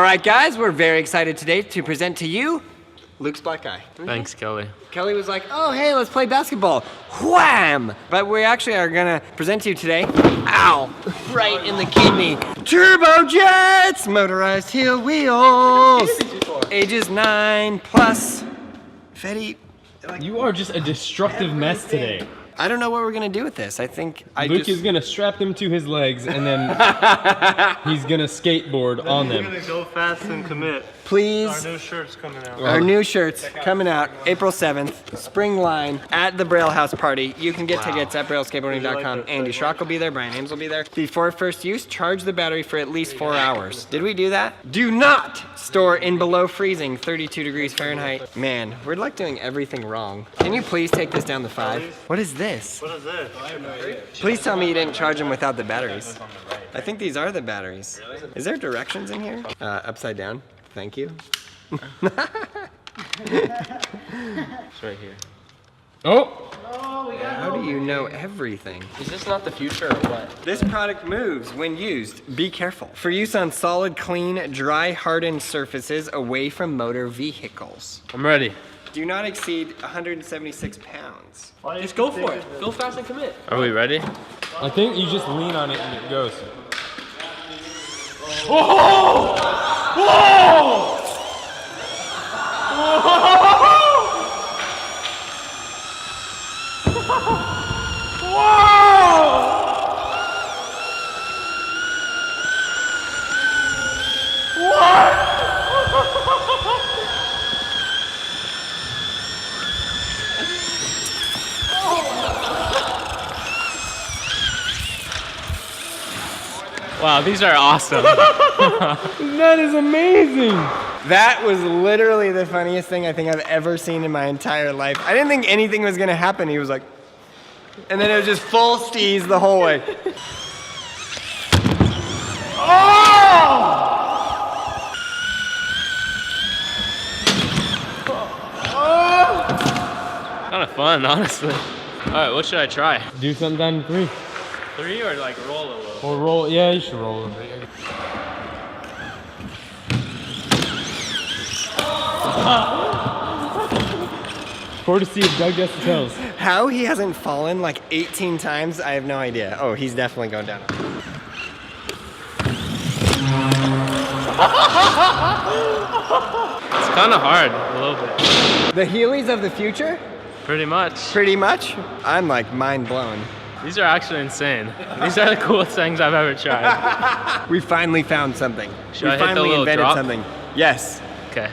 right, guys, we're very excited today to present to you Luke's black eye. Thanks, Kelly. Kelly was like, oh, hey, let's play basketball. Wham! But we actually are gonna present to you today, ow, right in the kidney, turbojets, motorized heel wheels, ages 9 plus. Fetty. You are just a destructive mess today. I don't know what we're gonna do with this. I think Luke is gonna strap them to his legs and then he's gonna skateboard on them. We're gonna go fast and commit. Please. Our new shirt's coming out. Our new shirts coming out April 7th, spring line at the Braille House party. You can get tickets at brailleskateboarding.com. Andy Schrock will be there, Brian Ambs will be there. Before first use, charge the battery for at least 4 hours. Did we do that? Do not store in below freezing, 32 degrees Fahrenheit. Man, we're like doing everything wrong. Can you please take this down to 5? What is this? What is this? Please tell me you didn't charge them without the batteries. I think these are the batteries. Is there directions in here? Upside down. Thank you. It's right here. Oh! How do you know everything? Is this not the future or what? This product moves when used. Be careful. For use on solid, clean, dry, hardened surfaces away from motor vehicles. I'm ready. Do not exceed 176 pounds. Just go for it. Go fast and commit. Are we ready? I think you just lean on it and it goes. Whoa! Whoa! Wow, these are awesome. That is amazing! That was literally the funniest thing I think I've ever seen in my entire life. I didn't think anything was gonna happen. He was like, and then it was just full steez the whole way. Kind of fun, honestly. All right, what should I try? Do something down to 3. 3 or like roll a little? Or roll, yeah, you should roll a bit. Courtesy of Doug Gets the Tells. How he hasn't fallen like 18 times, I have no idea. Oh, he's definitely going down. It's kind of hard, a little bit. The Heelys of the future? Pretty much. Pretty much. I'm like mind blown. These are actually insane. These are the coolest things I've ever tried. We finally found something. Should I we hit the finally little invented drop? something. Yes. Okay.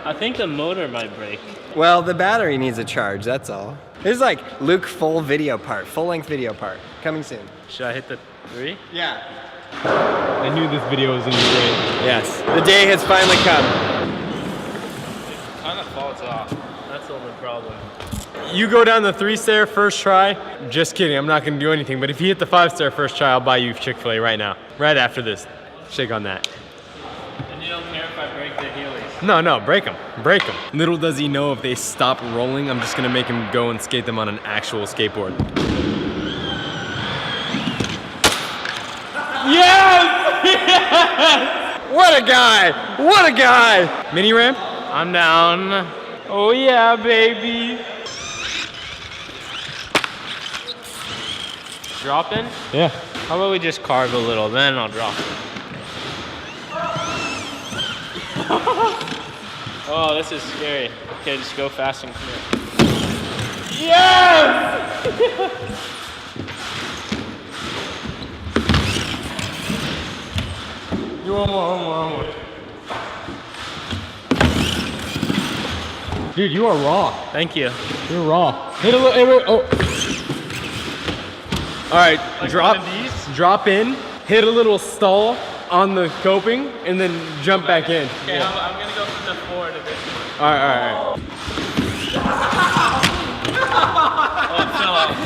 I think the motor might break. Well, the battery needs a charge, that's all. This is like Luke full video part, full length video part. Coming soon. Should I hit the 3? Yeah. I knew this video was gonna be great. Yes. The day has finally come. It kind of falls off. That's the only problem. You go down the 3-stair first try. Just kidding, I'm not gonna do anything. But if you hit the 5-stair first try, I'll buy you Chick-fil-A right now. Right after this. Shake on that. And you don't care if I break the Heelys? No, break them. Break them. Little does he know if they stop rolling, I'm just gonna make him go and skate them on an actual skateboard. Yes! Yes! What a guy! What a guy! Mini ramp? I'm down. Oh yeah, baby. Drop in? Yeah. How about we just carve a little, then I'll drop it. Oh, this is scary. Okay, just go fast and commit. Yes! You want more. Dude, you are raw. Thank you. You're raw. Hit a little. Oh. All right, Like drop. one of these? Drop in. Hit a little stall on the coping, and then jump back in. Okay, Yeah. I'm gonna go from the forward a bit. All right. Oh, it fell off.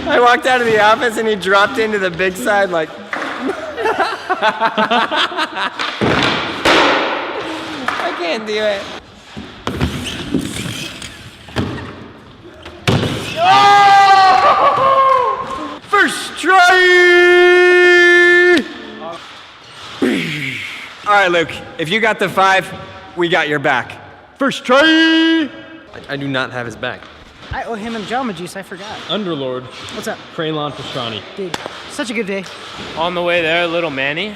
I walked out of the office and he dropped into the big side like. I can't do it. Oh! First try! All right, Luke, if you got the 5, we got your back. First try! I do not have his back. I owe him Jamba Juice, I forgot. Underlord. What's up? Craylon Pastrani. Dude, such a good day. On the way there, little Manny.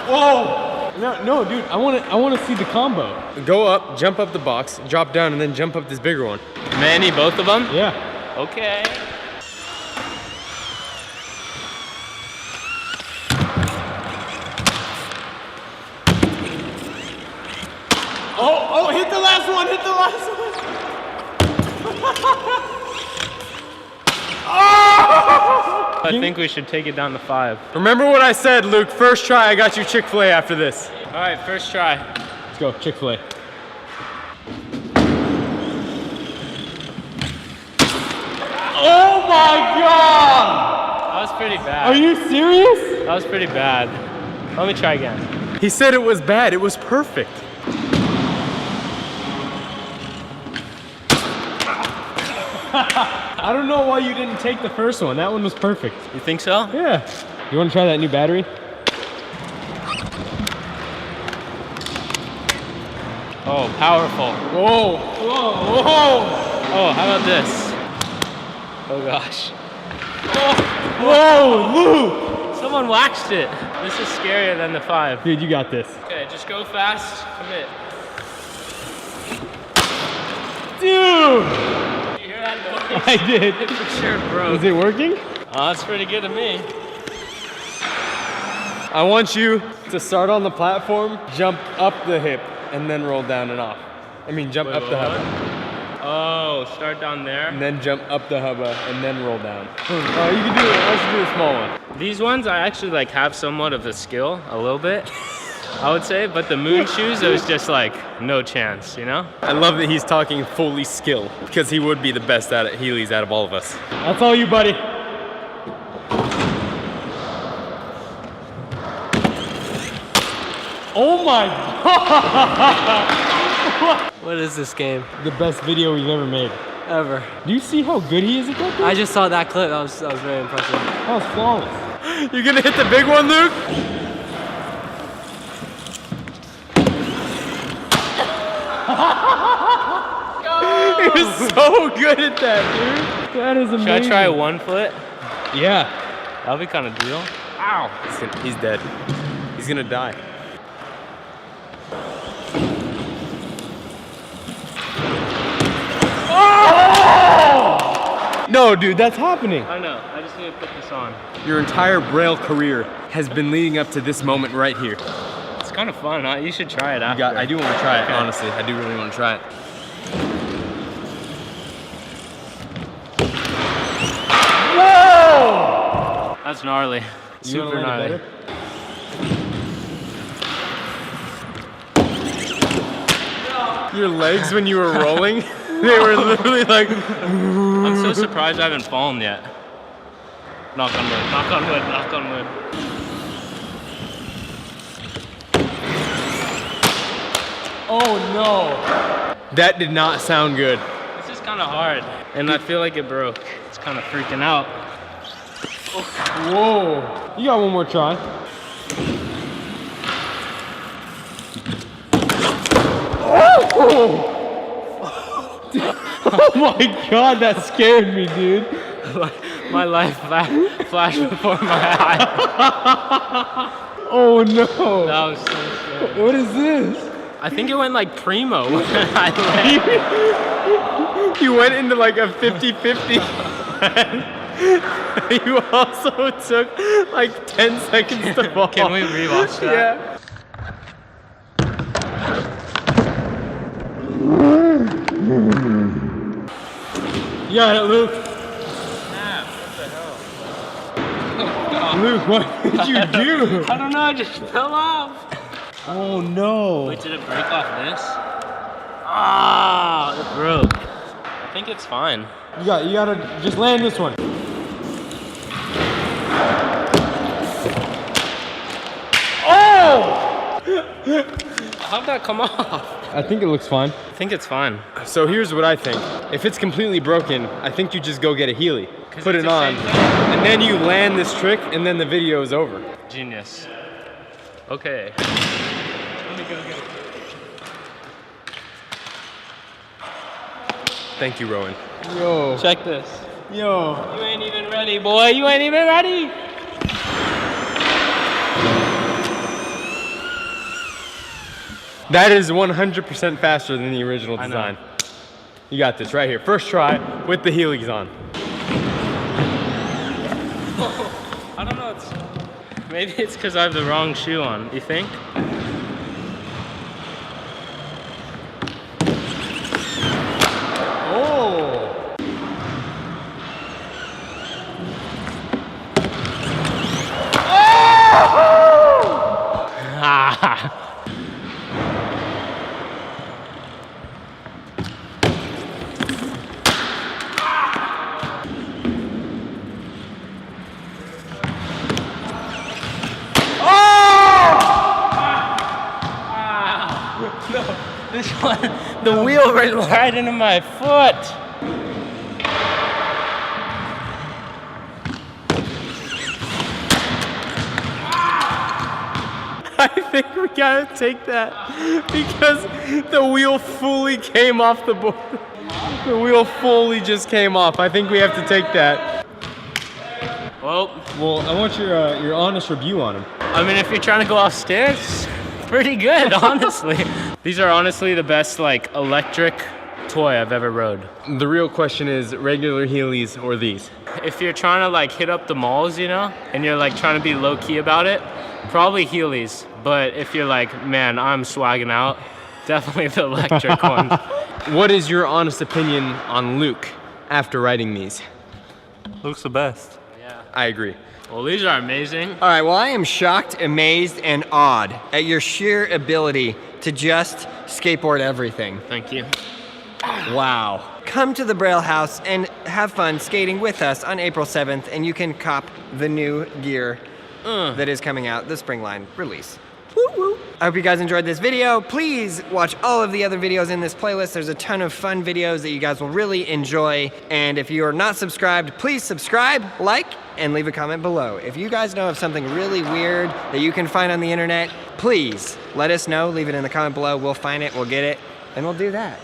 Whoa! No, dude. I want to see the combo. Go up, jump up the box, drop down, and then jump up this bigger one. Manny, both of them? Yeah. Okay. Oh, hit the last one, hit the last one. I think we should take it down to 5. Remember what I said, Luke. First try, I got you Chick-fil-A after this. All right, first try. Let's go, Chick-fil-A. Oh my God! That was pretty bad. Are you serious? That was pretty bad. Let me try again. He said it was bad, it was perfect. I don't know why you didn't take the first one. That one was perfect. You think so? Yeah. You want to try that new battery? Oh, powerful. Whoa, whoa, whoa. Oh, how about this? Oh gosh. Whoa, Luke. Someone waxed it. This is scarier than the 5. Dude, you got this. Okay, just go fast, commit. Dude! Did you hear that noise? I did. It for sure broke. Is it working? Oh, that's pretty good to me. I want you to start on the platform, jump up the hip, and then roll down and off. I mean, jump up the hubba. Oh, start down there. And then jump up the hubba, and then roll down. Oh, you can do it. Let's do a small one. These ones, I actually like have somewhat of a skill, a little bit, I would say. But the moon shoes, it was just like no chance, you know? I love that he's talking fully skill, because he would be the best at it, Heelys out of all of us. That's all you, buddy. Oh my God! What is this game? The best video we've ever made. Ever. Do you see how good he is at that? I just saw that clip. That was very impressive. That was flawless. You're gonna hit the big one, Luke? He was so good at that, dude. That is amazing. Should I try 1 foot? Yeah. That'll be kind of deal. Ow. He's dead. He's gonna die. Oh! No, dude, that's happening. I know. I just need to put this on. Your entire Braille career has been leading up to this moment right here. It's kind of fun, huh? You should try it after. I do want to try it, Okay. honestly. I do really want to try it. Whoa! That's gnarly. Super gnarly. Your legs when you were rolling, they were literally like... I'm so surprised I haven't fallen yet. Knock on wood, knock on wood, knock on wood. Oh no! That did not sound good. This is kind of hard, and I feel like it broke. It's kind of freaking out. Whoa! You got one more try. Oh! Oh my God, that scared me, dude. My life flashed before my eyes. Oh no! That was so scary. What is this? I think it went like primo when I landed. You went into like a 50-50. You also took like 10 seconds to fall. Can we rewatch that? Yeah. You got it, Luke. Luke, what did you do? I don't know, I just fell off. Oh no. Wait, did it break off this? Ah, it broke. I think it's fine. You gotta just land this one. Oh! How'd that come off? I think it looks fine. I think it's fine. So here's what I think. If it's completely broken, I think you just go get a Healy, put it's it the on, same thing. and then you land this trick, and then the video is over. Genius. Okay. Thank you, Rowan. Yo. Check this. Yo. You ain't even ready, boy. You ain't even ready. That is 100% faster than the original design. You got this right here. First try with the Heelys on. I don't know. Maybe it's because I have the wrong shoe on. You think? Oh! This one, the wheel went right into my foot. I think we gotta take that because the wheel fully came off the board. The wheel fully just came off. I think we have to take that. Well, I want your honest review on him. I mean, if you're trying to go off stairs, pretty good, honestly. These are honestly the best, like, electric toy I've ever rode. The real question is regular Heelys or these? If you're trying to, like, hit up the malls, you know, and you're, like, trying to be low-key about it, probably Heelys. But if you're like, man, I'm swagging out, definitely the electric one. What is your honest opinion on Luke after riding these? Luke's the best. Yeah. I agree. Well, these are amazing. All right, well, I am shocked, amazed, and awed at your sheer ability to just skateboard everything. Thank you. Wow. Come to the Braille House and have fun skating with us on April 7th, and you can cop the new gear that is coming out, the spring line release. Woo woo. I hope you guys enjoyed this video. Please watch all of the other videos in this playlist. There's a ton of fun videos that you guys will really enjoy. And if you are not subscribed, please subscribe, like, and leave a comment below. If you guys know of something really weird that you can find on the internet, please let us know. Leave it in the comment below. We'll find it, we'll get it, and we'll do that.